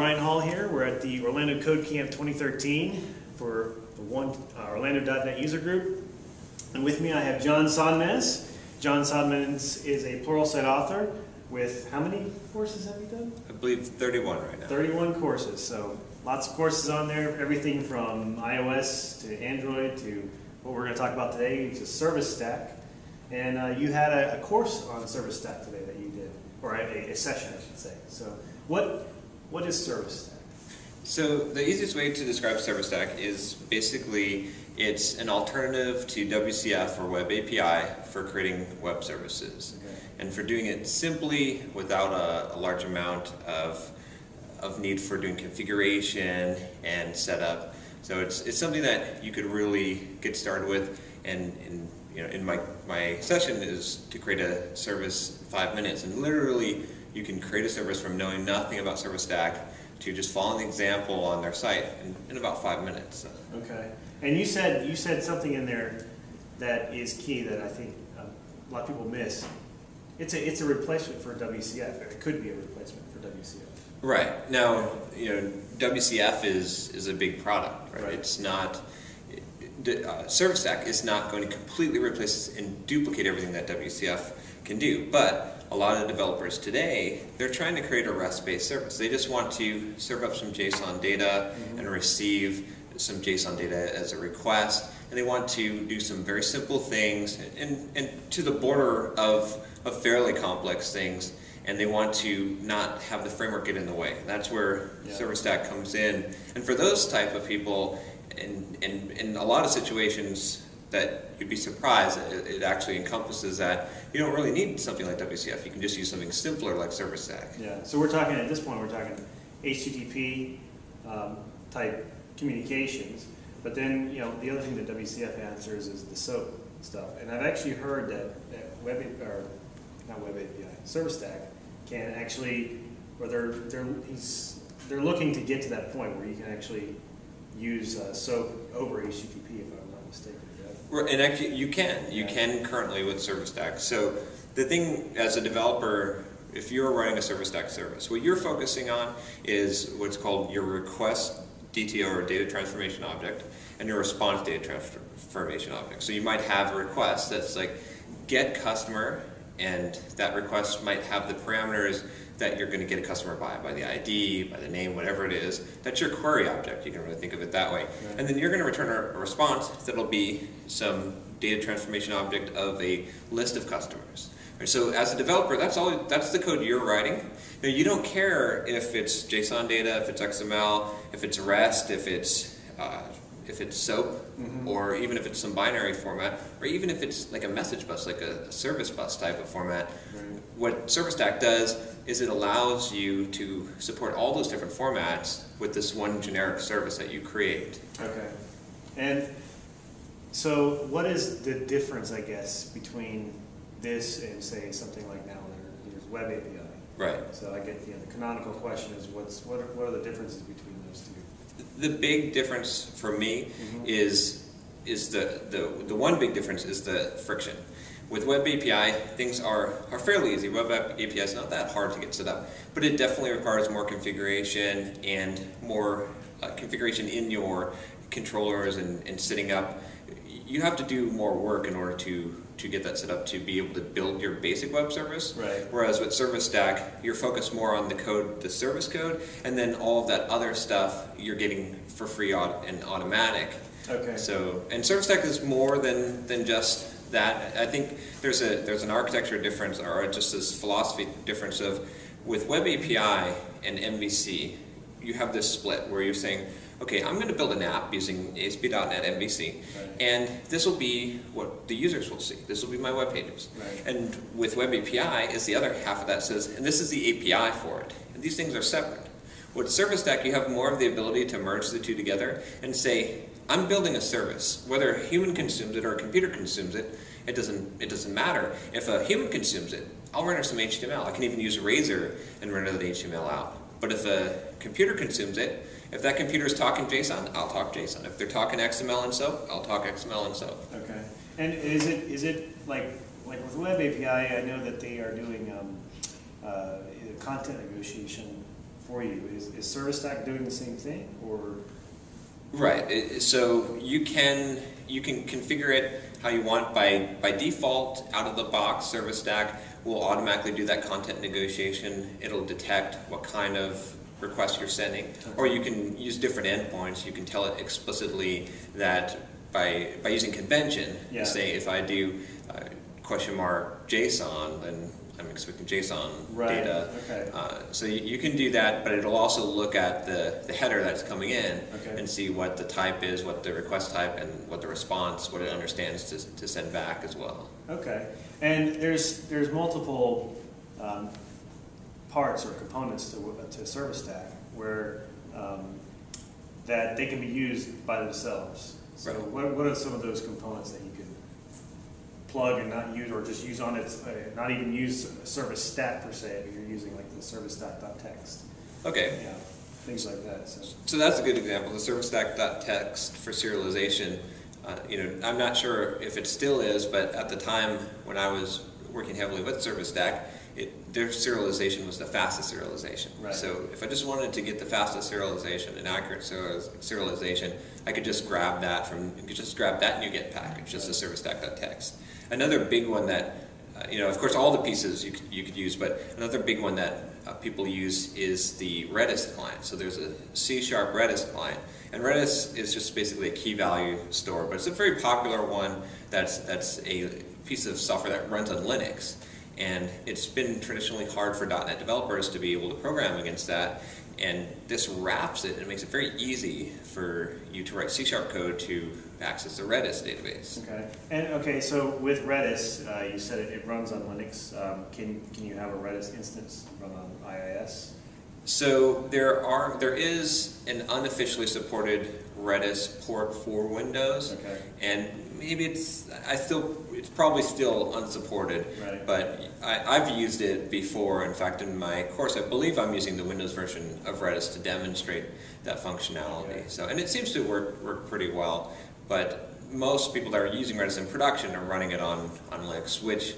Brian Hall here. We're at the Orlando Code Camp 2013 for the Orlando.net user group. And with me I have John Sonmez. John Sonmez is a Pluralsight author with, how many courses have you done? I believe 31 right now. 31 courses, so lots of courses on there, everything from iOS to Android to what we're going to talk about today, which is Service Stack. And you had a course on Service Stack today that you did, or a session I should say. So what is Service Stack? So the easiest way to describe Service Stack is basically it's an alternative to WCF or Web API for creating web services. Okay. And for doing it simply without a large amount of need for doing configuration and setup. So it's something that you could really get started with, and in my session is to create a service in 5 minutes, and literally you can create a service from knowing nothing about Service Stack to just following the example on their site in about 5 minutes. So. Okay. And you said something in there that is key that I think a lot of people miss. It's a replacement for WCF. It could be a replacement for WCF. Right. Now, WCF is a big product, right? It's not. Service Stack is not going to completely replace and duplicate everything that WCF can do, but a lot of developers today, they're trying to create a REST-based service. They just want to serve up some JSON data and receive some JSON data as a request, and they want to do some very simple things and to the border of fairly complex things, and they want to not have the framework get in the way. That's where Service Stack comes in. And for those type of people, in a lot of situations that you'd be surprised, it actually encompasses that you don't really need something like WCF. You can just use something simpler like Service Stack. Yeah. So we're talking, at this point, we're talking HTTP type communications, but then the other thing that WCF answers is the SOAP stuff. And I've actually heard that Service Stack can actually, or they're looking to get to that point where you can actually use SOAP over HTTP, if I'm not mistaken. Right? And actually, you can currently with Service Stack. So the thing as a developer, if you're writing a Service Stack service, what you're focusing on is what's called your request DTO or data transformation object and your response data transformation object. So you might have a request that's like get customer, and that request might have the parameters that you're going to get a customer by the ID, by the name, whatever it is. That's your query object. You can really think of it that way. Right. And then you're going to return a response that'll be some data transformation object of a list of customers. Right, so as a developer, that's the code you're writing. Now, you don't care if it's JSON data, if it's XML, if it's REST, if it's SOAP, or even if it's some binary format, or even if it's like a message bus, like a service bus type of format. Right. What Service Stack does is it allows you to support all those different formats with this one generic service that you create. Okay. And so what is the difference, I guess, between this and, say, something like now there's Web API? Right. So I get the canonical question is what are the differences between those two? The big difference for me is the one big difference is the friction. With Web API, things are fairly easy. Web API is not that hard to get set up, but it definitely requires more configuration and more configuration in your controllers and setting up. You have to do more work in order to get that set up to be able to build your basic web service. Right. Whereas with Service Stack, you're focused more on the code, the service code, and then all of that other stuff you're getting for free and automatic. Okay. So, and Service Stack is more than just that. I think there's an architecture difference, or just this philosophy difference of with Web API and MVC, you have this split where you're saying, okay, I'm going to build an app using ASP.NET MVC, and this will be what the users will see. This will be my web pages. Right. And with Web API is the other half of that says, and this is the API for it. And these things are separate. With Service Stack, you have more of the ability to merge the two together and say, I'm building a service. Whether a human consumes it or a computer consumes it, it doesn't matter. If a human consumes it, I'll render some HTML. I can even use Razor and render the HTML out. But if a computer consumes it, if that computer is talking JSON, I'll talk JSON. If they're talking XML and SOAP, I'll talk XML and SOAP. Okay. And is it like with Web API? I know that they are doing content negotiation for you. Is Service Stack doing the same thing, or? Right. So you can configure it how you want. By default, out of the box, Service Stack will automatically do that content negotiation. It'll detect what kind of request you're sending, or you can use different endpoints. You can tell it explicitly that by using convention, say if I do question mark JSON, then I'm expecting JSON data. Okay. So you can do that, but it'll also look at the header that's coming in and see what the type is, what the request type, and what the response, what it understands to send back as well. Okay. And there's multiple parts or components to Service Stack where that they can be used by themselves. So what are some of those components that you can plug and not use, or just use on its, not even use Service Stack per se, but you're using like the Service Stack.txt. Okay. Yeah, things like that. So that's a good example. The Service Stack.txt for serialization. I'm not sure if it still is, but at the time when I was working heavily with Service Stack, their serialization was the fastest serialization. Right. So if I just wanted to get the fastest serialization, an accurate serialization, I could just grab that and you get package, just the Service Stack.txt. Another big one that, of course, all the pieces you could use, but another big one that people use is the Redis client. So there's a C# Redis client, and Redis is just basically a key value store, but it's a very popular one. That's a piece of software that runs on Linux. And it's been traditionally hard for .NET developers to be able to program against that. And this wraps it and makes it very easy for you to write C# code to access the Redis database. Okay. So with Redis, you said it runs on Linux. Can you have a Redis instance run on IIS? So there is an unofficially supported Redis port for Windows, and maybe it's probably still unsupported. Right. But I've used it before. In fact, in my course, I believe I'm using the Windows version of Redis to demonstrate that functionality. So, and it seems to work pretty well. But most people that are using Redis in production are running it on Linux, which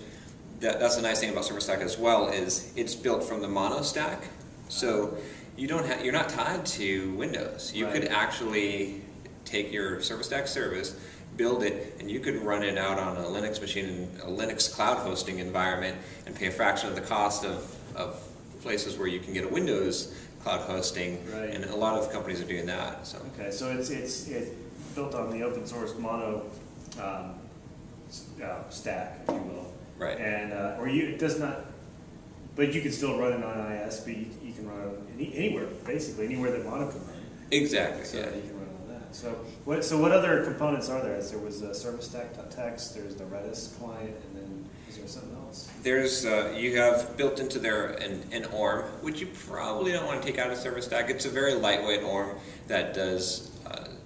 that's the nice thing about Service Stack as well, is it's built from the mono stack. So you're not tied to Windows. You could actually take your Service Stack service, build it, and you could run it out on a Linux machine in a Linux cloud hosting environment and pay a fraction of the cost of places where you can get a Windows cloud hosting. Right. And a lot of companies are doing that. So. Okay, so it's built on the open source mono stack, if you will. Right. And it does not. But you can still run it on IIS, but you can run it anywhere, basically, anywhere that Mono can run. Exactly, so you can run on that. So what other components are there? There was Service Stack.txt, there's the Redis client, and then is there something else? There's, you have built into there an ORM, which you probably don't want to take out of Service Stack. It's a very lightweight ORM that does,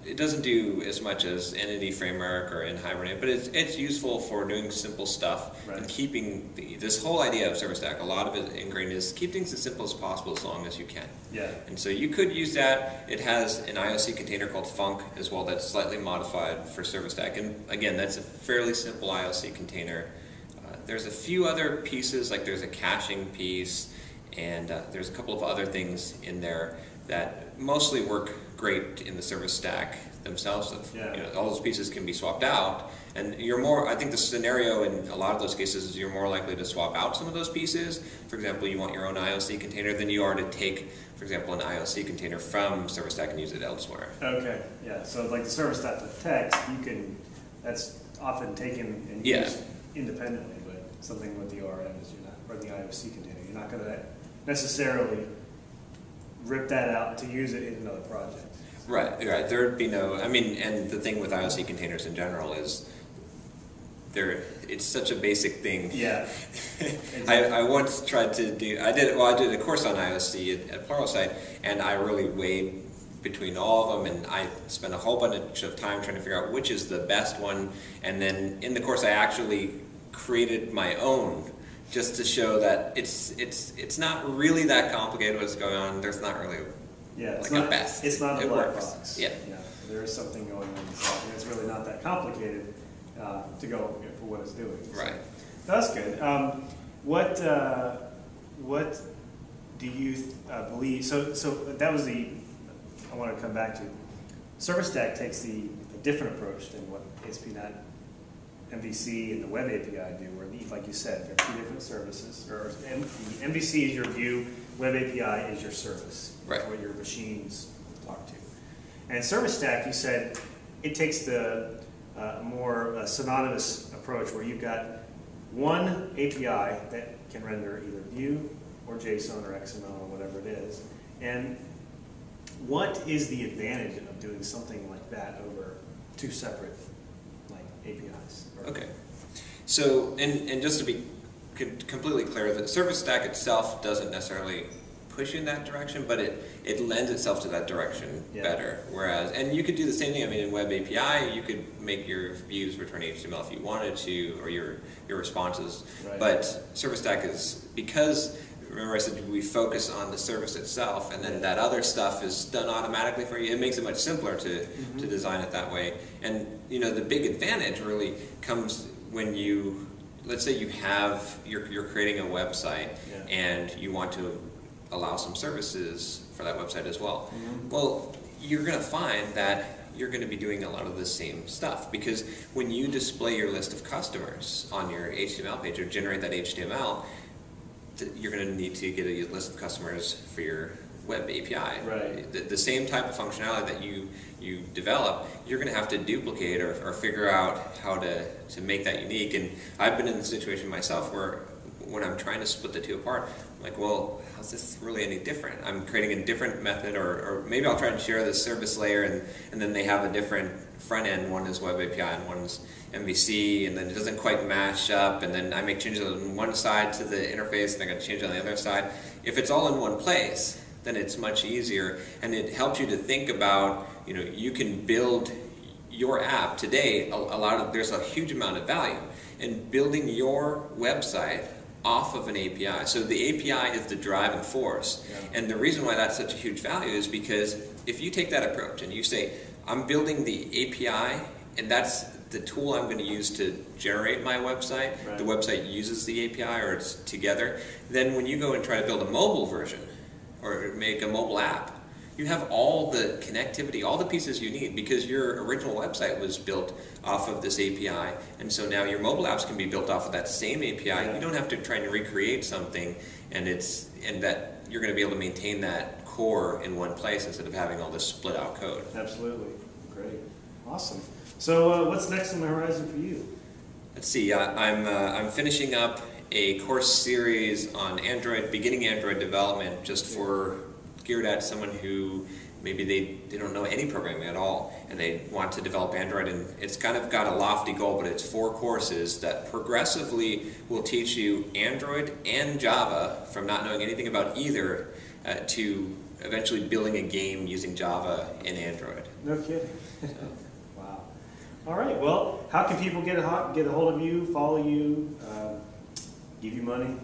it doesn't do as much as Entity Framework or Hibernate, but it's useful for doing simple stuff and keeping this whole idea of Service Stack. A lot of it ingrained is keep things as simple as possible as long as you can. Yeah. And so you could use that. It has an IOC container called Func as well that's slightly modified for Service Stack. And again, that's a fairly simple IOC container. There's a few other pieces, like there's a caching piece, and there's a couple of other things in there that mostly work great in the Service Stack themselves. All those pieces can be swapped out, and I think the scenario in a lot of those cases is you're more likely to swap out some of those pieces. For example, you want your own IOC container than you are to take, for example, an IOC container from Service Stack and use it elsewhere. Okay, yeah, so like the Service Stack.txt, that's often taken and used independently, but something with the ORM is or the IOC container, you're not going to necessarily rip that out to use it in another project. Right. There would be no, and the thing with IOC containers in general is it's such a basic thing. Yeah. I once tried to I did a course on IOC at Pluralsight, and I really weighed between all of them, and I spent a whole bunch of time trying to figure out which is the best one, and then in the course I actually created my own, just to show that it's not really that complicated what's going on. There's not really a best. It's not a black box. Yeah. There is something going on inside, and it's really not that complicated to go for what it's doing. Right. That's good. What do you believe, so that was I want to come back to, Service Stack takes a different approach than what ASP.NET MVC and the Web API do, where, like you said, they're two different services. Or the MVC is your view, Web API is your service. Right. It's what your machines talk to. And Service Stack, you said, it takes the more synonymous approach where you've got one API that can render either view or JSON or XML or whatever it is. And what is the advantage of doing something like that over two separate APIs? Okay. So, and just to be completely clear, the Service Stack itself doesn't necessarily push you in that direction, but it lends itself to that direction better. Whereas, and you could do the same thing. I mean, in Web API, you could make your views return HTML if you wanted to, or your responses. Right. But Service Stack is, because, remember I said we focus on the service itself, and then that other stuff is done automatically for you. It makes it much simpler to design it that way. And the big advantage really comes when you, let's say you're creating a website and you want to allow some services for that website as well. Well, you're going to find that you're going to be doing a lot of the same stuff, because when you display your list of customers on your HTML page or generate that HTML, you're going to need to get a list of customers for your Web API. Right. The same type of functionality that you develop, you're going to have to duplicate or figure out how to make that unique. And I've been in the situation myself where when I'm trying to split the two apart, I'm like, well, how's this really any different? I'm creating a different method, or maybe I'll try and share the service layer, and then they have a different front end. One is Web API and one's MVC, and then it doesn't quite match up, and then I make changes on one side to the interface and I got to change it on the other side. If it's all in one place, then it's much easier, and it helps you to think about, you can build your app today. There's a huge amount of value in building your website off of an API. So the API is the driving force. And the reason why that's such a huge value is because if you take that approach and you say, I'm building the API, and that's the tool I'm going to use to generate my website, the website uses the API or it's together, then when you go and try to build a mobile version or make a mobile app, you have all the connectivity, all the pieces you need, because your original website was built off of this API, and so now your mobile apps can be built off of that same API. You don't have to try and recreate something, and that you're going to be able to maintain that core in one place instead of having all this split out code. Absolutely. Great. Awesome. So what's next on the horizon for you? Let's see. I'm finishing up a course series on Android, beginning Android development, just geared at someone who maybe they don't know any programming at all and they want to develop Android, and it's kind of got a lofty goal, but it's 4 courses that progressively will teach you Android and Java from not knowing anything about either to eventually building a game using Java and Android. No kidding. Wow. All right. Well, how can people get a hold of you, follow you, give you money?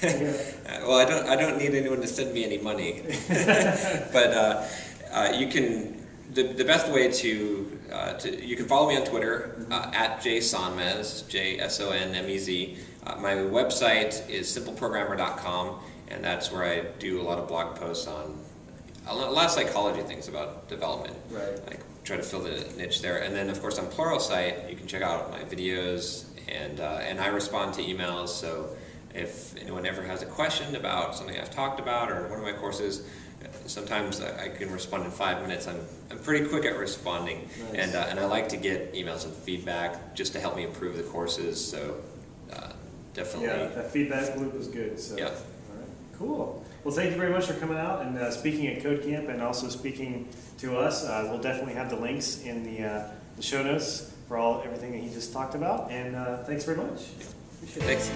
Well, I don't need anyone to send me any money, but you can. The best way to you can follow me on Twitter at Sonmez, JSONMEZ. My website is simpleprogrammer.com, and that's where I do a lot of blog posts on a lot of psychology things about development. Right. I try to fill the niche there, and then of course on Pluralsight you can check out my videos, and I respond to emails. So if anyone ever has a question about something I've talked about or one of my courses, sometimes I can respond in 5 minutes. I'm pretty quick at responding. Nice. And I like to get emails and feedback just to help me improve the courses. So definitely. Yeah, that feedback loop is good. So. Yeah. All right. Cool. Well, thank you very much for coming out and speaking at Code Camp, and also speaking to us. We'll definitely have the links in the show notes for everything that he just talked about. And thanks very much. Appreciate it. Thanks.